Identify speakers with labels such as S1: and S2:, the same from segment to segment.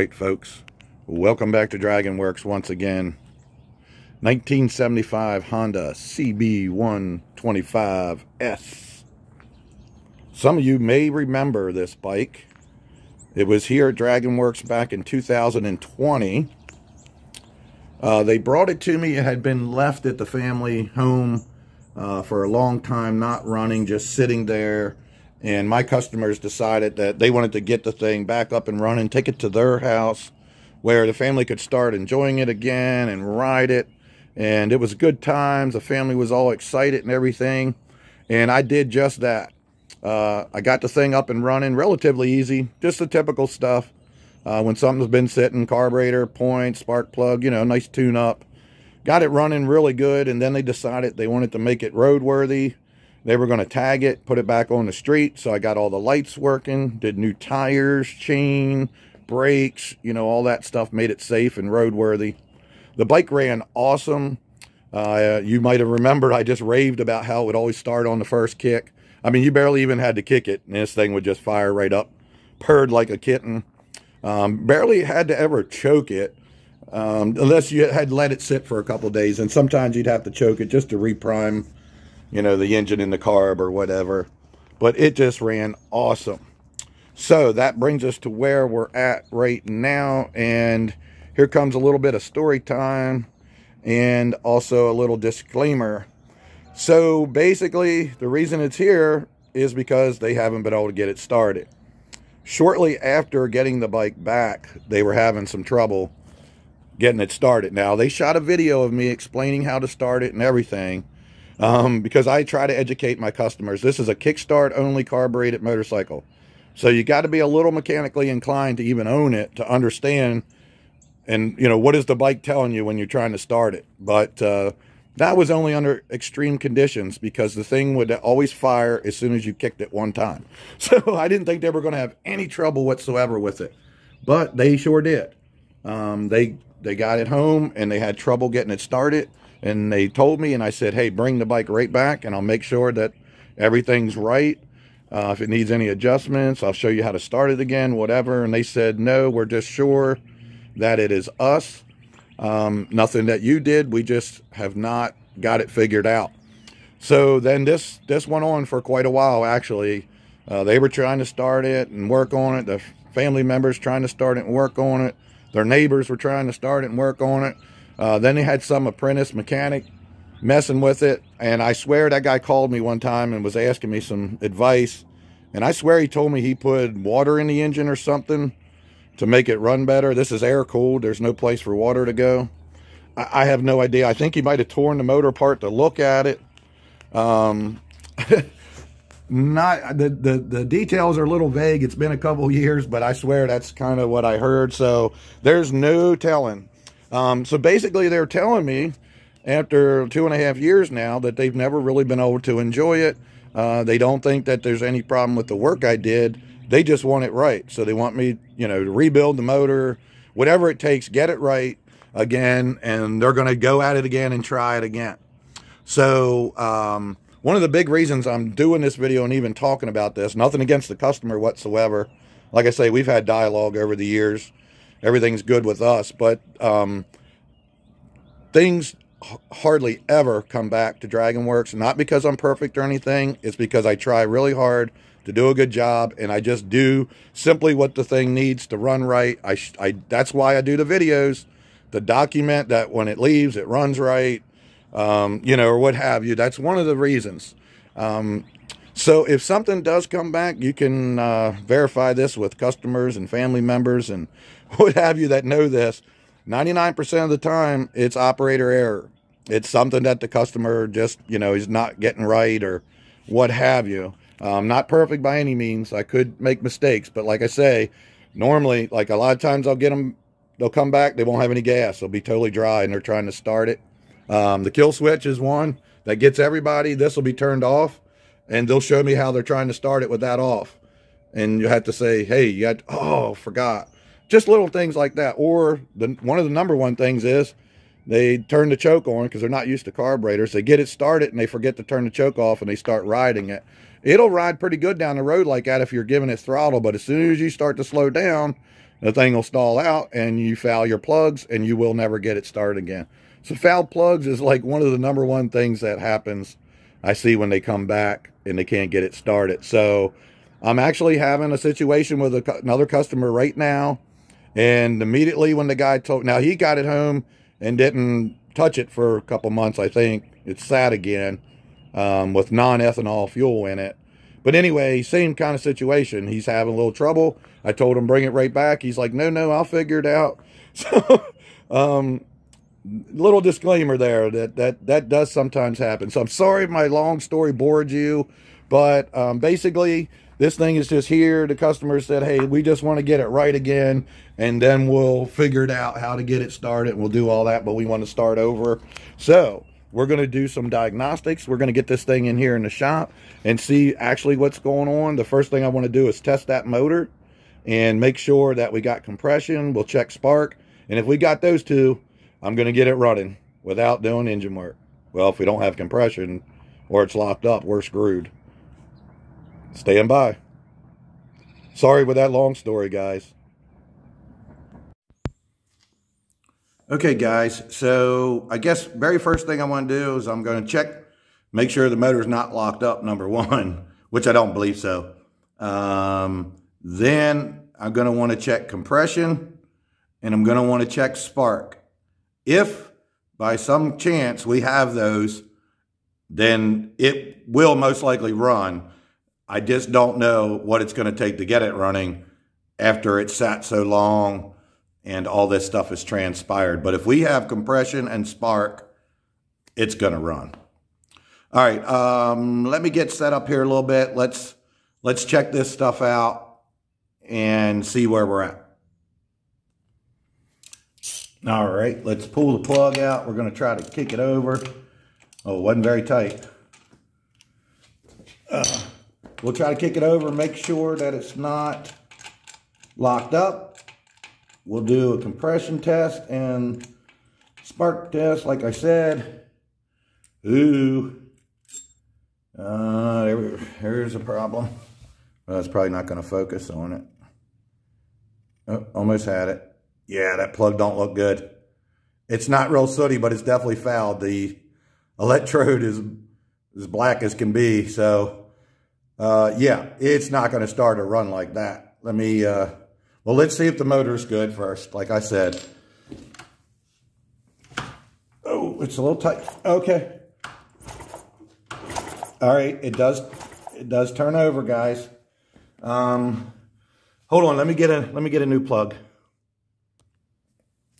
S1: Alright folks, welcome back to DragonWorks once again. 1975 Honda CB125S. Some of you may remember this bike. It was here at DragonWorks back in 2020. They brought it to me. It had been left at the family home for a long time, not running, just sitting there. And my customers decided that they wanted to get the thing back up and running, take it to their house where the family could start enjoying it again and ride it. And it was good times. The family was all excited and everything. And I did just that. I got the thing up and running relatively easy, just the typical stuff. When something's been sitting, carburetor, point, spark plug, you know, nice tune up. Got it running really good. And then they decided they wanted to make it roadworthy. They were going to tag it, put it back on the street. So I got all the lights working, did new tires, chain, brakes, you know, all that stuff, made it safe and roadworthy. The bike ran awesome. You might have remembered I just raved about how it would always start on the first kick. I mean, you barely even had to kick it, and this thing would just fire right up, purred like a kitten. Barely had to ever choke it, unless you had let it sit for a couple days. And sometimes you'd have to choke it just to reprime, you know, the engine in the carb or whatever. But it just ran awesome. So that brings us to where we're at right now. And here comes a little bit of story time and also a little disclaimer. So basically, the reason it's here is because they haven't been able to get it started. Shortly after getting the bike back, they were having some trouble getting it started. Now, they shot a video of me explaining how to start it and everything. Because I try to educate my customers. This is a kickstart only carbureted motorcycle. So you got to be a little mechanically inclined to even own it, to understand, and you know, what is the bike telling you when you're trying to start it. But that was only under extreme conditions, because the thing would always fire as soon as you kicked it one time. So I didn't think they were going to have any trouble whatsoever with it, but they sure did. They got it home and they had trouble getting it started. And they told me, and I said, hey, bring the bike right back, and I'll make sure that everything's right. If it needs any adjustments, I'll show you how to start it again, whatever. And they said, no, we're just sure that it is us. Nothing that you did. We just have not got it figured out. So then this went on for quite a while, actually. They were trying to start it and work on it. The family members trying to start it and work on it. Their neighbors were trying to start it and work on it. Then they had some apprentice mechanic messing with it. And I swear that guy called me one time and was asking me some advice. And I swear he told me he put water in the engine or something to make it run better. This is air cooled. There's no place for water to go. I have no idea. I think he might have torn the motor apart to look at it. Not the details are a little vague. It's been a couple years, but I swear that's kind of what I heard. So there's no telling. So basically they're telling me after 2.5 years now that they've never really been able to enjoy it. They don't think that there's any problem with the work I did. They just want it right. So they want me, you know, to rebuild the motor, whatever it takes, get it right again. And they're going to go at it again and try it again. So, one of the big reasons I'm doing this video and even talking about this, nothing against the customer whatsoever. Like I say, we've had dialogue over the years. Everything's good with us, but things hardly ever come back to DragonWorks. Not because I'm perfect or anything. It's because I try really hard to do a good job, and I just do simply what the thing needs to run right. That's why I do the videos, to document that when it leaves, it runs right, you know, or what have you. That's one of the reasons. So if something does come back, you can verify this with customers and family members and what have you that know this. 99% of the time, it's operator error. It's something that the customer just, you know, is not getting right or what have you. Not perfect by any means. I could make mistakes, but like I say, normally, like a lot of times I'll get them, they'll come back, they won't have any gas. They'll be totally dry and they're trying to start it. The kill switch is one that gets everybody. This will be turned off. And they'll show me how they're trying to start it with that off. And you have to say, hey, you had, oh, forgot. Just little things like that. Or one of the number one things is they turn the choke on because they're not used to carburetors. They get it started and they forget to turn the choke off and they start riding it. It'll ride pretty good down the road like that if you're giving it throttle. But as soon as you start to slow down, the thing will stall out and you foul your plugs and you will never get it started again. So fouled plugs is like one of the #1 things that happens I see when they come back and they can't get it started. So I'm actually having a situation with another customer right now. And immediately when the guy told, now he got it home and didn't touch it for a couple months, I think. It's sat again with non-ethanol fuel in it. But anyway, same kind of situation. He's having a little trouble. I told him bring it right back. He's like, no, I'll figure it out. So, little disclaimer there that does sometimes happen. So I'm sorry if my long story bored you, but basically this thing is just here. The customer said, hey, we just want to get it right again, and then we'll figure it out how to get it started. We'll do all that, but we want to start over. So we're going to do some diagnostics. We're going to get this thing in here in the shop and see actually what's going on. The first thing I want to do is test that motor and make sure that we got compression. We'll check spark, and if we got those two, I'm going to get it running without doing engine work. Well, if we don't have compression or it's locked up, we're screwed. Stand by. Sorry with that long story, guys. Okay, guys. So I guess very first thing I want to do is I'm going to check, make sure the motor's not locked up, #1, which I don't believe so. Then I'm going to want to check compression, and I'm going to want to check spark. If by some chance we have those, then it will most likely run. I just don't know what it's going to take to get it running after it's sat so long and all this stuff has transpired. But if we have compression and spark, it's going to run. All right, let me get set up here a little bit. Let's check this stuff out and see where we're at. All right, let's pull the plug out. We're going to try to kick it over. Oh, it wasn't very tight. We'll try to kick it over and make sure that it's not locked up. We'll do a compression test and spark test, like I said. Ooh. There's a problem. Well, it's probably not going to focus on it. Oh, almost had it. Yeah, that plug don't look good. It's not real sooty, but it's definitely fouled. The electrode is as black as can be. So, yeah, it's not going to start a run like that. Let me, well, let's see if the motor's good first, like I said. Oh, it's a little tight. Okay. All right, it does turn over, guys. Hold on, let me get a new plug.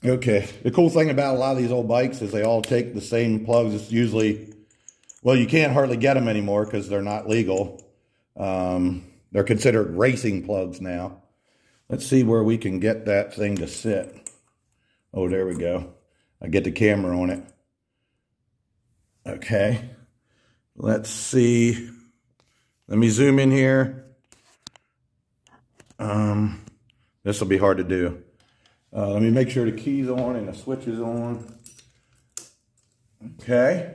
S1: Okay, the cool thing about a lot of these old bikes is they all take the same plugs. It's usually, well, you can't hardly get them anymore because they're not legal. They're considered racing plugs now. Let's see where we can get that thing to sit. Oh, there we go. I get the camera on it. Okay, let's see. Let me zoom in here. This will be hard to do. Let me make sure the key's on and the switch is on. Okay.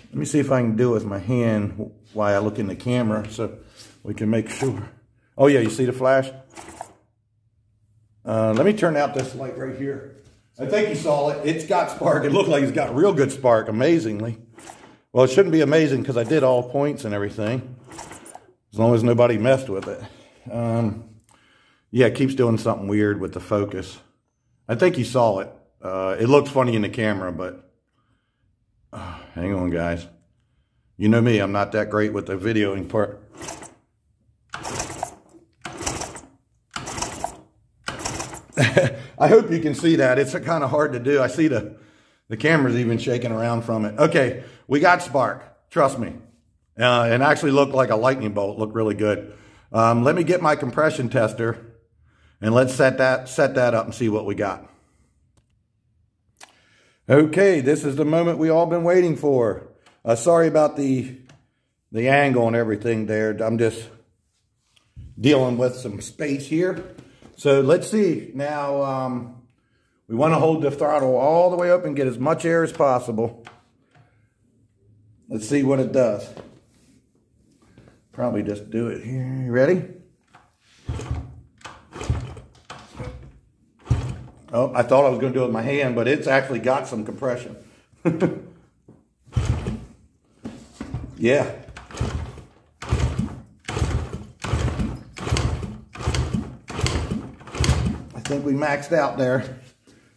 S1: Let me see if I can do it with my hand while I look in the camera so we can make sure. Oh yeah, you see the flash? Let me turn out this light right here. I think you saw it. It's got spark. It looked like it's got real good spark, amazingly. Well, it shouldn't be amazing because I did all points and everything. As long as nobody messed with it. Yeah, it keeps doing something weird with the focus. I think you saw it. It looks funny in the camera, but hang on, guys. You know me, I'm not that great with the videoing part. I hope you can see that. It's kind of hard to do. I see the camera's even shaking around from it. Okay, we got spark. Trust me. It actually looked like a lightning bolt. Looked really good. Let me get my compression tester. And let's set that up and see what we got. Okay, this is the moment we all been waiting for. Sorry about the angle and everything there. I'm just dealing with some space here. So let's see. Now, we want to hold the throttle all the way up and get as much air as possible. Let's see what it does. Probably just do it here. You ready? Oh, I thought I was going to do it with my hand, but it's actually got some compression. Yeah. I think we maxed out there.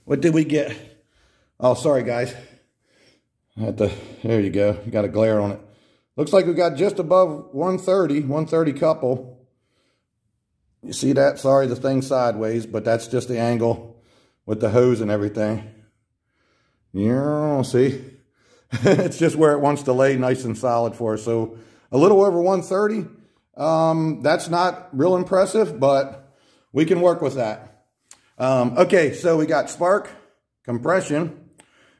S1: What did we get? Oh, sorry, guys. There you go. You got a glare on it. Looks like we got just above 130 couple. You see that? Sorry, the thing's sideways, but that's just the angle with the hose and everything. Yeah, see? It's just where it wants to lay nice and solid for us. So a little over 130. That's not real impressive, but we can work with that. Okay, so we got spark, compression.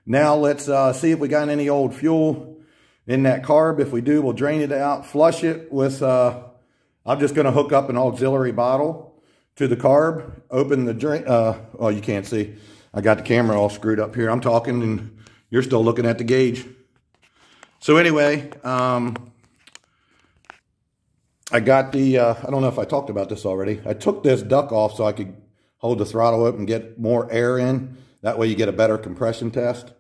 S1: Now let's see if we got any old fuel in that carb. If we do, we'll drain it out, flush it with, I'm just going to hook up an auxiliary bottle to the carb, open the drain, oh, you can't see. I got the camera all screwed up here. I'm talking and you're still looking at the gauge. So anyway, I got the, I don't know if I talked about this already. I took this duct off so I could hold the throttle open and get more air in. That way you get a better compression test.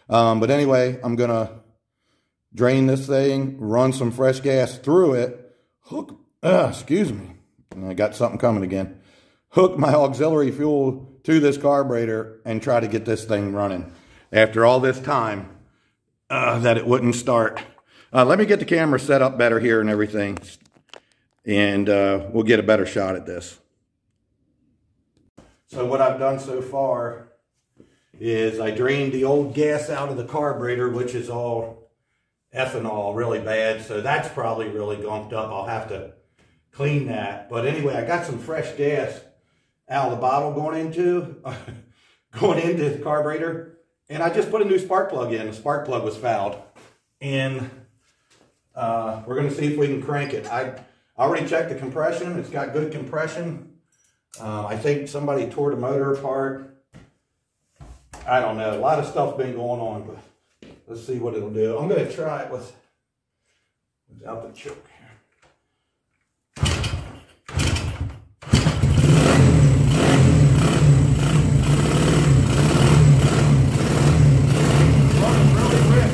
S1: But anyway, I'm going to drain this thing, run some fresh gas through it, hook, excuse me, I got something coming again. Hook my auxiliary fuel to this carburetor and try to get this thing running. After all this time that it wouldn't start. Let me get the camera set up better here and everything. And we'll get a better shot at this. So what I've done so far is I drained the old gas out of the carburetor, which is all ethanol, really bad. So that's probably really gunked up. I'll have to clean that. But anyway, I got some fresh gas out of the bottle going into the carburetor. And I just put a new spark plug in. The spark plug was fouled. And we're going to see if we can crank it. I already checked the compression. It's got good compression. I think somebody tore the motor apart. I don't know. A lot of stuff been going on, but let's see what it'll do. I'm going to try it without the choke here. Running really quick.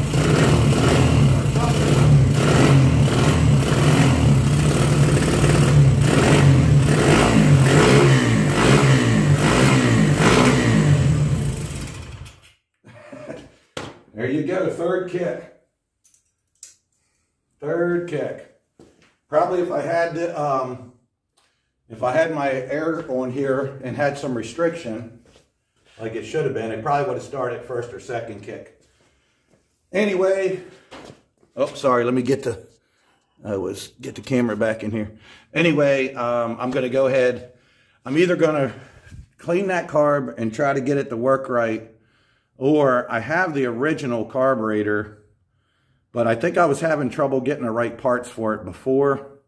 S1: There you go, third kick. Third kick. Probably if I had my air on here and had some restriction, like it should have been, it probably would have started first or second kick. Anyway, oh, sorry, let me get the camera back in here. Anyway, I'm going to go ahead. I'm either going to clean that carb and try to get it to work right, or I have the original carburetor, but I think I was having trouble getting the right parts for it before.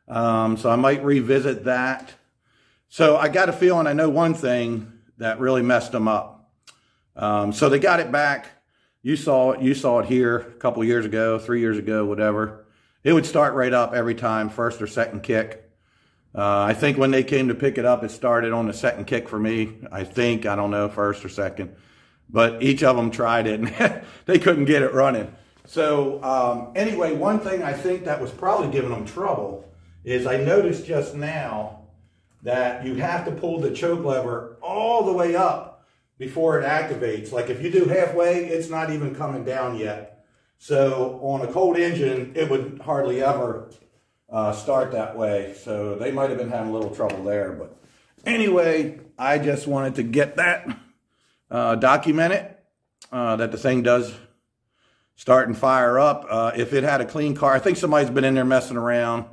S1: So I might revisit that. So I got a feeling I know one thing that really messed them up. So they got it back. You saw it here a couple years ago, 3 years ago, whatever. It would start right up every time, first or second kick. I think when they came to pick it up, it started on the second kick for me. I don't know, first or second. But each of them tried it, and they couldn't get it running. So anyway, one thing I think that was probably giving them trouble is I noticed just now that you have to pull the choke lever all the way up before it activates. Like if you do halfway, it's not even coming down yet. So on a cold engine, it would hardly ever start that way. So they might have been having a little trouble there. But anyway, I just wanted to get that documented, that the thing does start and fire up. If it had a clean car, I think somebody's been in there messing around.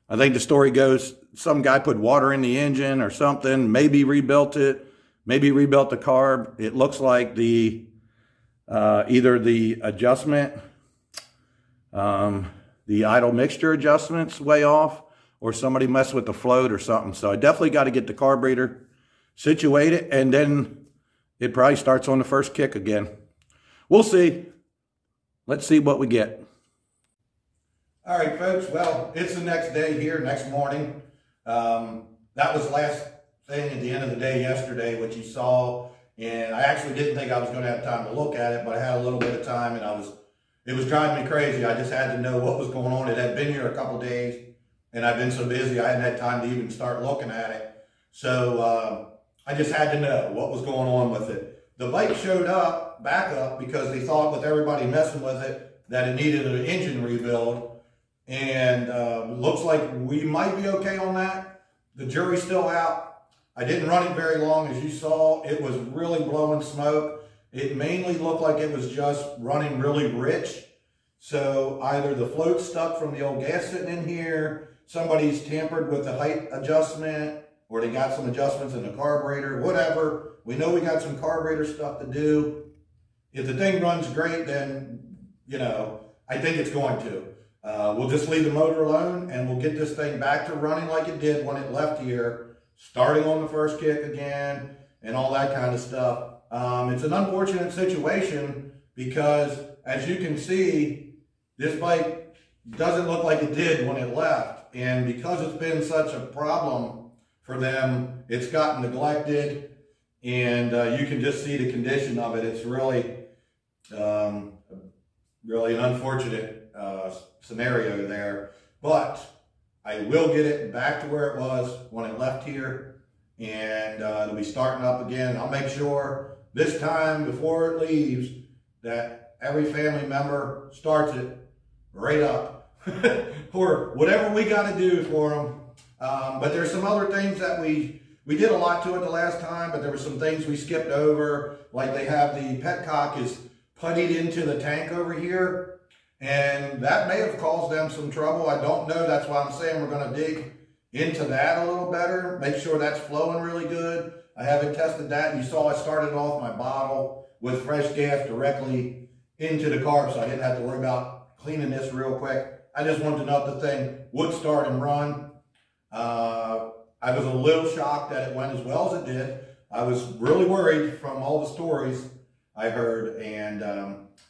S1: I think the story goes, some guy put water in the engine or something, maybe rebuilt it, maybe rebuilt the carb. It looks like the either the adjustment, the idle mixture adjustment's way off, or somebody messed with the float or something. So I definitely got to get the carburetor situated, and then it probably starts on the first kick again. We'll see. Let's see what we get. All right, folks. Well, it's the next day here, next morning. That was thing at the end of the day yesterday, which you saw, and I actually didn't think I was going to have time to look at it, but I had a little bit of time, and it was driving me crazy. I just had to know what was going on. It had been here a couple days, and I've been so busy I hadn't had time to even start looking at it. So I just had to know what was going on with it. The bike showed up, back up, because they thought with everybody messing with it that it needed an engine rebuild. And looks like we might be okay on that. The jury's still out. I didn't run it very long. As you saw, it was really blowing smoke. It mainly looked like it was just running really rich. So either the float stuck from the old gas sitting in here, somebody's tampered with the height adjustment, or they got some adjustments in the carburetor, whatever. We know we got some carburetor stuff to do. If the thing runs great, then, you know, I think it's going to. We'll just leave the motor alone, and we'll get this thing back to running like it did when it left here, starting on the first kick again, and all that kind of stuff. It's an unfortunate situation because, as you can see, this bike doesn't look like it did when it left. And because it's been such a problem for them, it's gotten neglected, and you can just see the condition of it. It's really, really an unfortunate scenario there. But I will get it back to where it was when it left here, and it'll be starting up again. I'll make sure this time before it leaves that every family member starts it right up or whatever we got to do for them. But there's some other things that we did a lot to it the last time, but there were some things we skipped over, like they have the petcock is puttied into the tank over here, and that may have caused them some trouble. I don't know. That's why I'm saying we're going to dig into that a little better, make sure that's flowing really good. I haven't tested that. You saw I started off my bottle with fresh gas directly into the carb, so I didn't have to worry about cleaning this real quick. I just wanted to know if the thing would start and run. I was a little shocked that it went as well as it did. I was really worried from all the stories I heard, and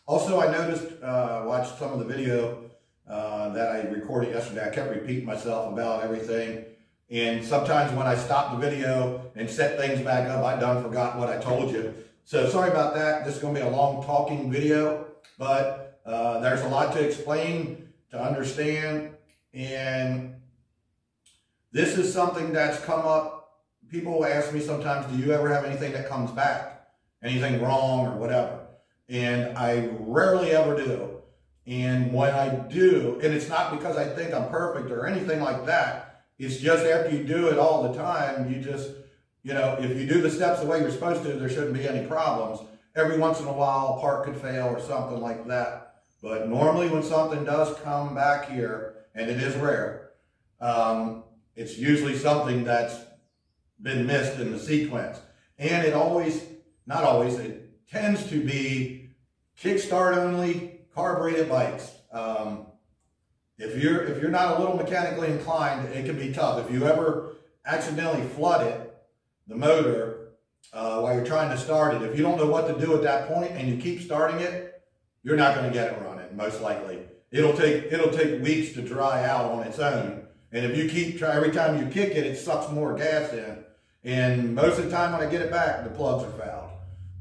S1: also I noticed, watched some of the video that I recorded yesterday. I kept repeating myself about everything, and sometimes when I stopped the video and set things back up, I done forgot what I told you. So sorry about that. This is going to be a long talking video, but there's a lot to explain, to understand, and this is something that's come up. People ask me sometimes, do you ever have anything that comes back? Anything wrong or whatever? And I rarely ever do. And when I do, and it's not because I think I'm perfect or anything like that, it's just after you do it all the time, you just, you know, if you do the steps the way you're supposed to, there shouldn't be any problems. Every once in a while, a part could fail or something like that. But normally when something does come back here, and it is rare, it's usually something that's been missed in the sequence. And it always, not always, it tends to be kickstart only, carbureted bikes. If you're not a little mechanically inclined, it can be tough. If you ever accidentally flood it, the motor, while you're trying to start it, if you don't know what to do at that point and you keep starting it, you're not going to get it running, most likely. It'll take weeks to dry out on its own. And if you every time you kick it, it sucks more gas in. And most of the time when I get it back, the plugs are fouled.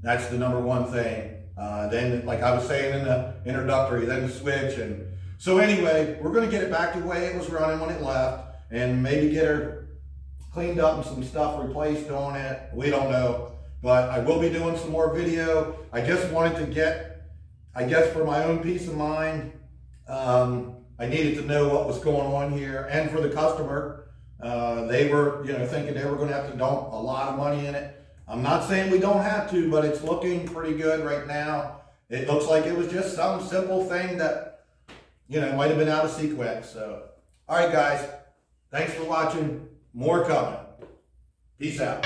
S1: That's the number one thing. Then, like I was saying in the introductory, then the switch. And so anyway, we're going to get it back to the way it was running when it left, and maybe get her cleaned up and some stuff replaced on it. We don't know. But I will be doing some more video. I just wanted to get, I guess for my own peace of mind, I needed to know what was going on here, and for the customer, they were, thinking they were going to have to dump a lot of money in it. I'm not saying we don't have to, but it's looking pretty good right now. It looks like it was just some simple thing that, might have been out of sequence. So, all right, guys, thanks for watching. More coming. Peace out.